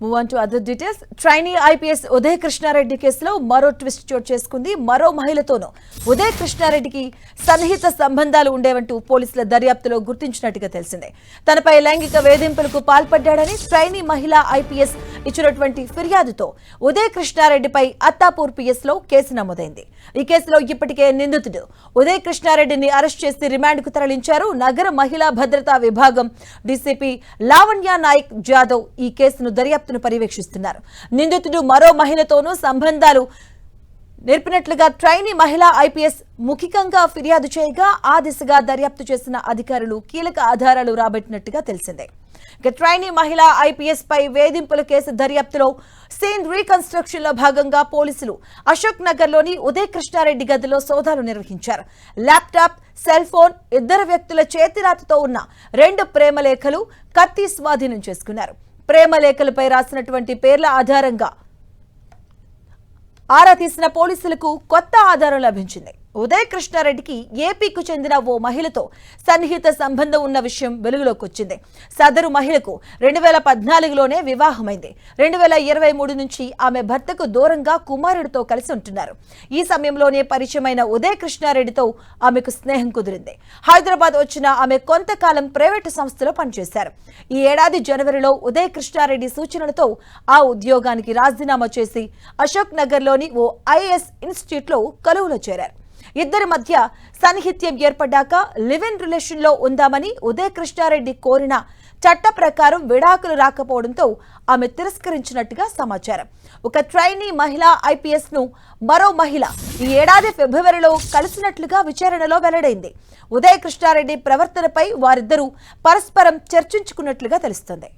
Move on to other details. Trainee IPS Uday Krishnareddy కేసులో మరో twist చోటు చేసుకుంది. మరో మహిళతోనూ ఉదయ్ కృష్ణారెడ్డికి సన్నిహిత సంబంధాలు ఉండేవంటూ పోలీసుల దర్యాప్తులో గుర్తించినట్టుగా తెలిసింది. తనపై లైంగిక వేధింపులకు పాల్పడ్డాడని ట్రైనీ మహిళా ఐపీఎస్ ఇచ్చినటువంటి ఫిర్యాదుతో ఉదయ్ కృష్ణారెడ్డిపై అత్తాపూర్ పిఎస్ లో కేసు నమోదైంది. ఈ కేసులో ఇప్పటికే నిందితుడు ఉదయ్ కృష్ణారెడ్డిని అరెస్ట్ చేసి రిమాండ్కు తరలించారు. నగర మహిళా భద్రతా విభాగం డీసీపీ లావణ్య నాయక్ జాదవ్ ఈ కేసును దర్యాప్తును పర్యవేక్షిస్తున్నారు. నిందితుడు మరో మహిళతోనూ సంబంధాలు నేర్పినట్లుగా ట్రైనీ మహిళా ఐపీఎస్ ముఖికంగా ఫిర్యాదు చేయగా ఆ దిశగా దర్యాప్తు చేసిన అధికారులు కీలక ఆధారాలు రాబట్టినట్టుగా తెలిసిందే. ట్రైనీ మహిళా ఐపీఎస్ పై వేధింపుల కేసు దర్యాప్తులో సీన్ రీకన్స్ట్రక్షన్ లో భాగంగా పోలీసులు అశోక్ నగర్ లోని ఉదయ్ కృష్ణారెడ్డి గదిలో సోదాలు నిర్వహించారు. ల్యాప్టాప్, సెల్ ఫోన్, ఇద్దరు వ్యక్తుల చేతిరాతతో ఉన్న 2 ప్రేమలేఖలు, కత్తి స్వాధీనం చేసుకున్నారు. ప్రేమలేఖలపై రాసినటువంటి పేర్ల ఆధారంగా ఆరా తీసిన పోలీసులకు కొత్త ఆధారం లభించింది. ఉదయ్ కృష్ణారెడ్డికి ఏపీకు చెందిన ఓ మహిళతో సన్నిహిత సంబంధం ఉన్న విషయం వెలుగులోకి వచ్చింది. సదరు మహిళకు 2014లోనే వివాహమైంది. 2023 నుంచి ఆమె భర్తకు దూరంగా కుమారుడితో కలిసి ఉంటున్నారు. ఈ సమయంలోనే పరిచయమైన ఉదయ్ కృష్ణారెడ్డితో ఆమెకు స్నేహం కుదిరింది. హైదరాబాద్ వచ్చిన ఆమె కొంతకాలం ప్రైవేటు సంస్థలో పనిచేశారు. ఈ ఏడాది జనవరిలో ఉదయ్ కృష్ణారెడ్డి సూచనలతో ఆ ఉద్యోగానికి రాజీనామా చేసి అశోక్ నగర్లోని ఓ ఐఏఎస్ ఇన్స్టిట్యూట్లో కొలువులో చేరారు. ఇద్దరి మధ్య సన్నిహిత్యం ఏర్పడ్డాక లివ్ ఇన్ రిలేషన్ లో ఉందామని ఉదయ్ కృష్ణారెడ్డి కోరిన చట్ట ప్రకారం విడాకులు రాకపోవడంతో ఆమె తిరస్కరించినట్టుగా సమాచారం. ఒక ట్రైనీ మహిళా ఐపీఎస్ ను మరో మహిళ ఈ ఏడాది ఫిబ్రవరిలో కలిసినట్లుగా విచారణలో వెల్లడైంది. ఉదయ్ కృష్ణారెడ్డి ప్రవర్తనపై వారిద్దరూ పరస్పరం చర్చించుకున్నట్లుగా తెలుస్తోంది.